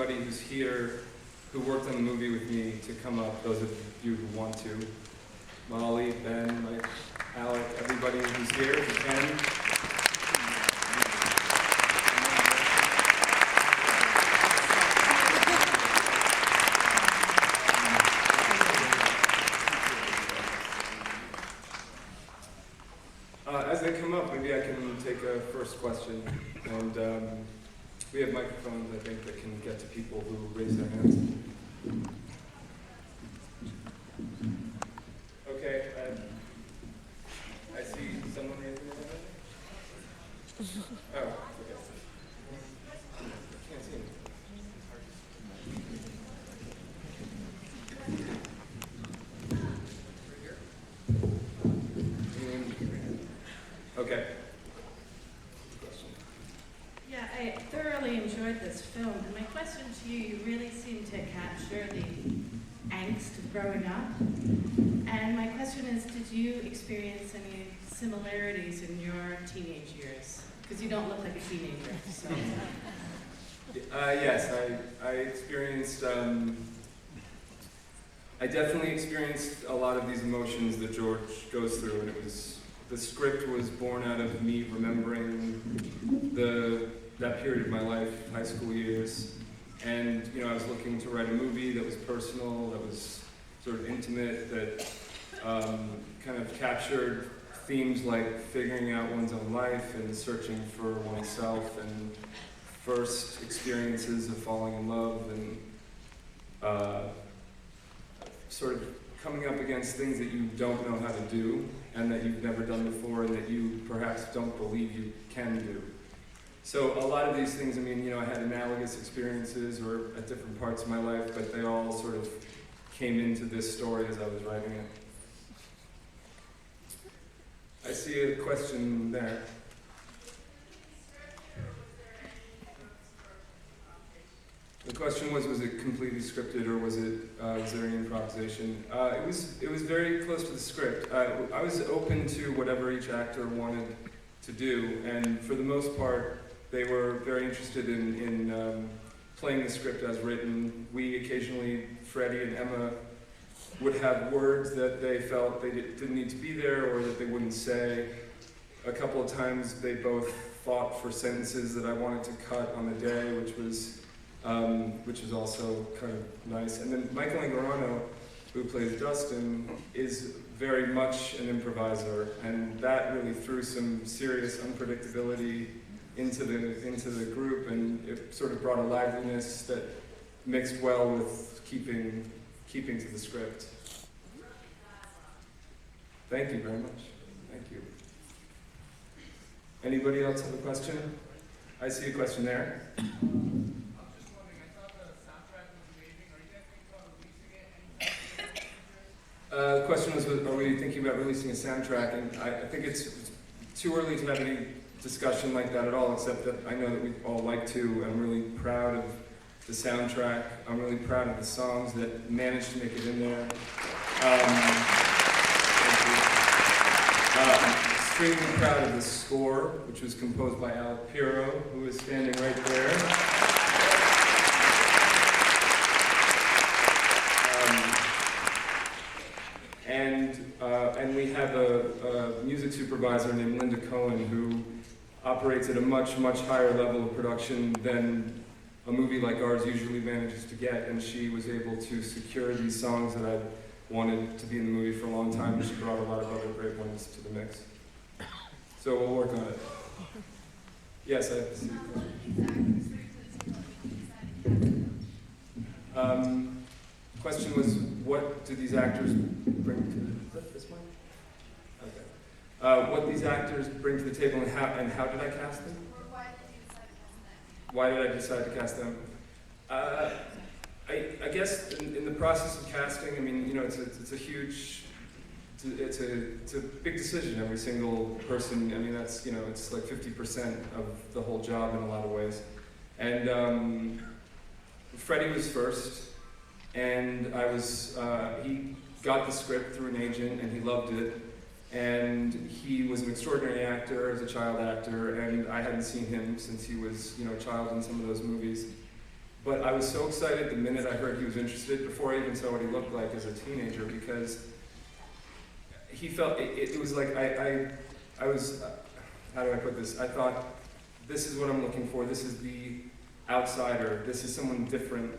everybody who's here, who worked on the movie with me, to come up, those of you who want to. Molly, Ben, Mike, Alec, everybody who's here, who can. As they come up, maybe I can take a first question. And we have microphones, I think, that can get to people who raise their hands. Okay, I see someone raising their hand. Oh, okay. Can't see him. Okay. Yeah, I thoroughly enjoyed this film, and my question to you, you really seem to capture the angst of growing up. And my question is, did you experience any similarities in your teenage years? Because you don't look like a teenager, so. Yes, I experienced, I definitely experienced a lot of these emotions that George goes through, and the script was born out of me remembering that period of my life, high school years, and I was looking to write a movie that was personal, that was sort of intimate, that kind of captured themes like figuring out one's own life and searching for oneself and first experiences of falling in love and sort of coming up against things that you don't know how to do and that you've never done before and that you perhaps don't believe you can do. So a lot of these things, I mean, I had analogous experiences or at different parts of my life, but they all sort of came into this story as I was writing it. I see a question there. The question was it completely scripted or was there any improvisation? It was very close to the script. I was open to whatever each actor wanted to do, and for the most part, they were very interested in playing the script as written. We occasionally, Freddie and Emma, would have words that they felt they didn't need to be there or that they wouldn't say. A couple of times they both fought for sentences that I wanted to cut on the day, which was also kind of nice. And then Michael Angarano, who plays Dustin, is very much an improviser, and that really threw some serious unpredictability into the group, and it sort of brought a liveliness that mixed well with keeping to the script. Thank you very much. Thank you. Anybody else have a question? I see a question there. The question was, are we thinking about releasing a soundtrack? And I think it's too early to have any discussion like that at all, except that I know that we all like to. I'm really proud of the soundtrack. I'm really proud of the songs that managed to make it in there. I'm extremely proud of the score, which was composed by Alec Pirro, who is standing right there. And we have a music supervisor named Linda Cohen who operates at a much, much higher level of production than a movie like ours usually manages to get, and she was able to secure these songs that I'd wanted to be in the movie for a long time, and she brought a lot of other great ones to the mix. So we'll work on it. Yes, I have to see the question was, what do these actors bring to this one? Okay. What these actors bring to the table and how did I cast them? Why did I decide to cast them? I guess in the process of casting, I mean, it's a huge, it's a big decision. Every single person, I mean, that's, it's like 50% of the whole job in a lot of ways. And Freddie was first, and he got the script through an agent, and he loved it. And he was an extraordinary actor as a child actor, and I hadn't seen him since he was, a child in some of those movies. But I was so excited the minute I heard he was interested, before I even saw what he looked like as a teenager, because he felt, it was like, I was, how do I put this? I thought, this is what I'm looking for, this is the outsider, this is someone different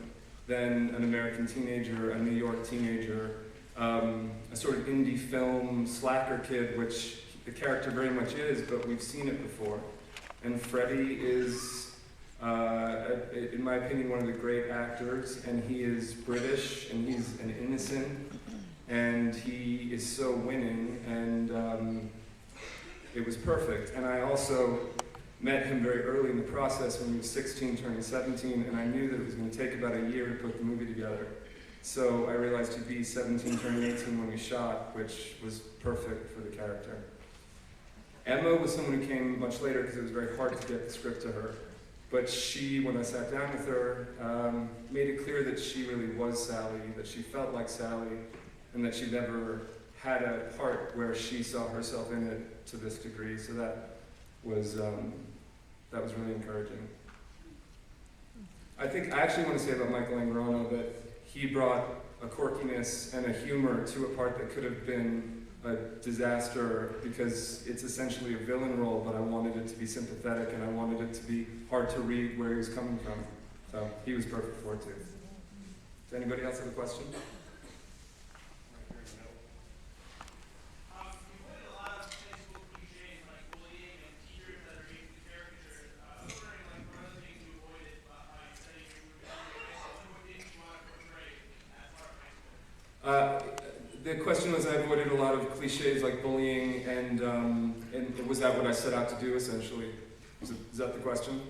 than an American teenager, a New York teenager, a sort of indie film slacker kid, which the character very much is, but we've seen it before. And Freddie is, in my opinion, one of the great actors, and he is British, and he's an innocent, and he is so winning, and it was perfect. And I also met him very early in the process when he was 16, turning 17, and I knew that it was going to take about a year to put the movie together. So I realized he'd be 17, turning 18 when we shot, which was perfect for the character. Emma was someone who came much later because it was very hard to get the script to her. But she, when I sat down with her, made it clear that she really was Sally, that she felt like Sally, and that she never had a part where she saw herself in it to this degree. So that was really encouraging. I actually want to say about Michael Angarano that he brought a quirkiness and a humor to a part that could have been a disaster, because it's essentially a villain role, but I wanted it to be sympathetic and I wanted it to be hard to read where he was coming from. So he was perfect for it too. Does anybody else have a question? The question was, I avoided a lot of cliches like bullying, and was that what I set out to do, essentially? Is that the question?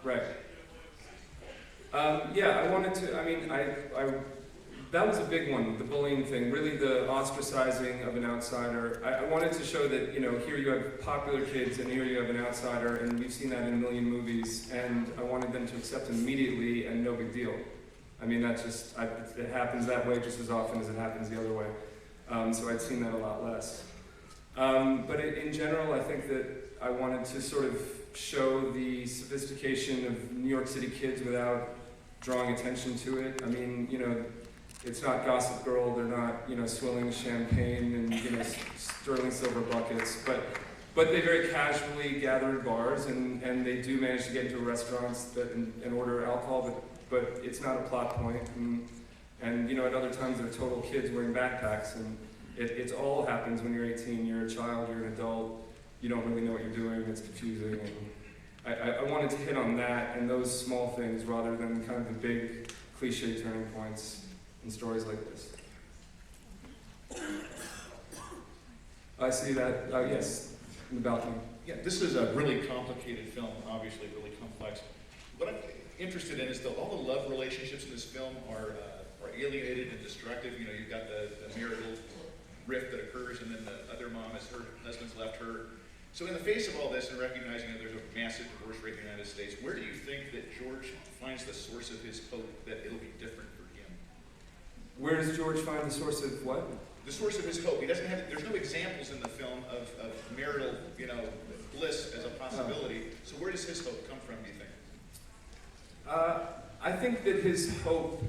Right. Yeah, I wanted to, that was a big one, the bullying thing, really the ostracizing of an outsider. I wanted to show that, here you have popular kids and here you have an outsider, and we've seen that in a million movies, and I wanted them to accept him immediately and no big deal. It happens that way just as often as it happens the other way. So I'd seen that a lot less. But in general, I think that I wanted to sort of show the sophistication of New York City kids without drawing attention to it. It's not Gossip Girl, they're not, swilling champagne and, sterling silver buckets, but they very casually gather in bars, and they do manage to get into restaurants and order alcohol, but it's not a plot point, and at other times they're total kids wearing backpacks, and it all happens when you're 18, you're a child, you're an adult, you don't really know what you're doing, it's confusing, and I wanted to hit on that and those small things rather than kind of the big cliche turning points in stories like this. I see that, yes, in the balcony. Yeah, this is a really complicated film, obviously really complex. What I'm interested in is all the love relationships in this film are alienated and destructive. You've got the marital rift that occurs, and then the other mom, as her husband's left her. So in the face of all this, and recognizing that there's a massive divorce rate in the United States, where do you think that George finds the source of his hope that it'll be different for him? Where does George find the source of what? The source of his hope. There's no examples in the film of marital, bliss as a possibility. So where does his hope come from, do you think? I think that his hope,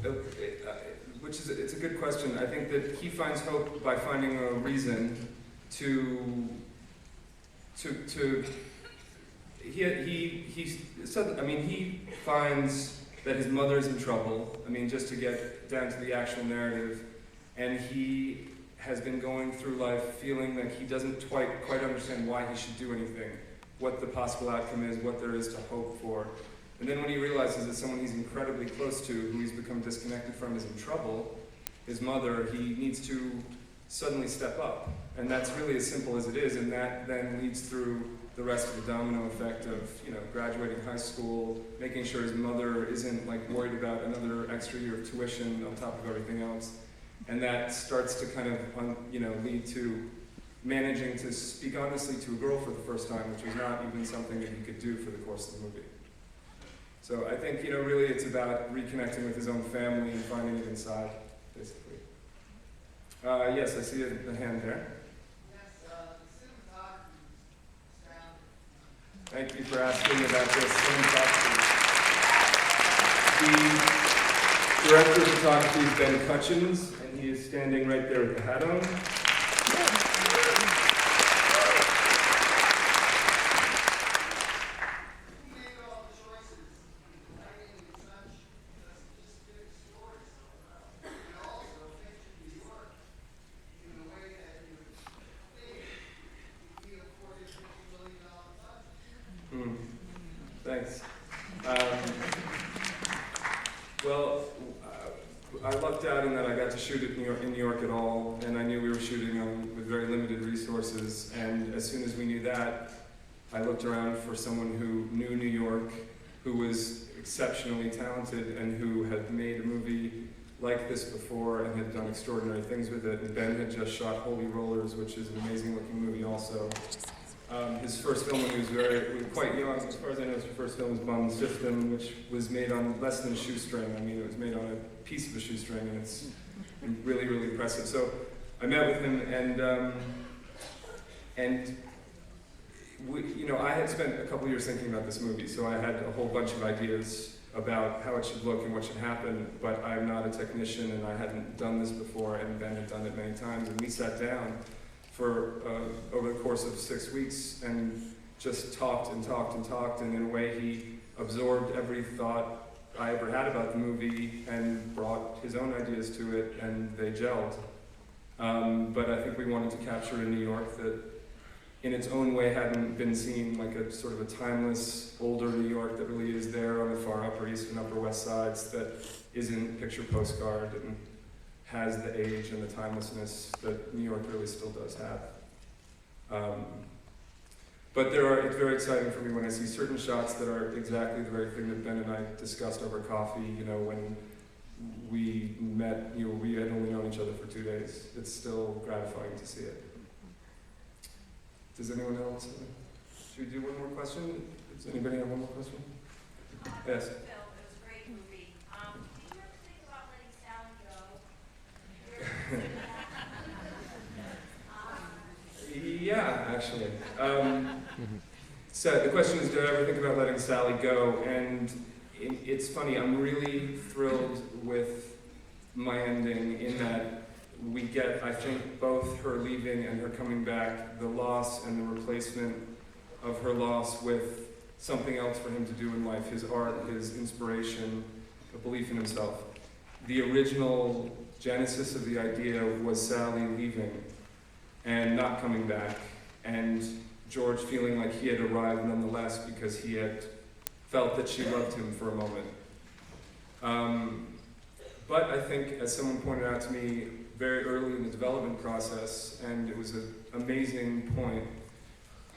it's a good question. I think that he finds hope by finding a reason he finds that his mother's in trouble. Just to get down to the actual narrative, and he has been going through life feeling like he doesn't quite understand why he should do anything, what the possible outcome is, what there is to hope for. And then when he realizes that someone he's incredibly close to, who he's become disconnected from, is in trouble, his mother, he needs to suddenly step up. And that's really as simple as it is, and that then leads through the rest of the domino effect of, graduating high school, making sure his mother isn't worried about another extra year of tuition on top of everything else. And that starts to kind of, lead to managing to speak honestly to a girl for the first time, which was not even something that he could do for the course of the movie. So I think, really it's about reconnecting with his own family and finding it inside, basically. Yes, I see the hand there. Yes, cinematography sound. Thank you for asking about this. Cinematography. The director of photography is Ben Cutchins, and he is standing right there with the hat on. Thanks. Well, I lucked out in that I got to shoot it in New York at all, and I knew we were shooting with very limited resources. And as soon as we knew that, I looked around for someone who knew New York, who was exceptionally talented, and who had made a movie like this before and had done extraordinary things with it. And Ben had just shot Holy Rollers, which is an amazing-looking movie also. His first film when he was quite young, as far as I know, his first film was Bomb System, which was made on less than a shoestring. I mean, it was made on a piece of a shoestring, and it's really, really impressive. So I met with him, and we, I had spent a couple years thinking about this movie, so I had a whole bunch of ideas about how it should look and what should happen, but I'm not a technician, and I hadn't done this before, and Ben had done it many times, and we sat down for over the course of 6 weeks and just talked and talked and talked, and in a way he absorbed every thought I ever had about the movie and brought his own ideas to it, and they gelled. But I think we wanted to capture a New York that in its own way hadn't been seen, like a sort of a timeless, older New York that really is there on the far Upper East and Upper West Sides, that isn't picture postcard and has the age and the timelessness that New York really still does have. But it's very exciting for me when I see certain shots that are exactly the very thing that Ben and I discussed over coffee, when we met, we had only known each other for 2 days. It's still gratifying to see it. Does anyone else? Should we do one more question? Does anybody have one more question? Yes. Yeah, actually. So the question is, did I ever think about letting Sally go? And it's funny, I'm really thrilled with my ending in that we get, I think, both her leaving and her coming back, the loss and the replacement of her loss with something else for him to do in life, his art, his inspiration, a belief in himself. The original genesis of the idea was Sally leaving and not coming back, and George feeling like he had arrived nonetheless because he had felt that she loved him for a moment. But I think, as someone pointed out to me very early in the development process, and it was an amazing point,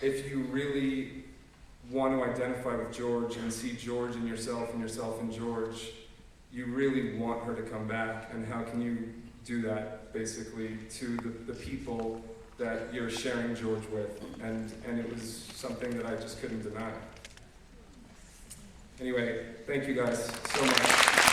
if you really want to identify with George and see George in yourself and yourself in George, you really want her to come back. And how can you do that, basically, to the people that you're sharing George with? And it was something that I just couldn't deny. Anyway, thank you guys so much.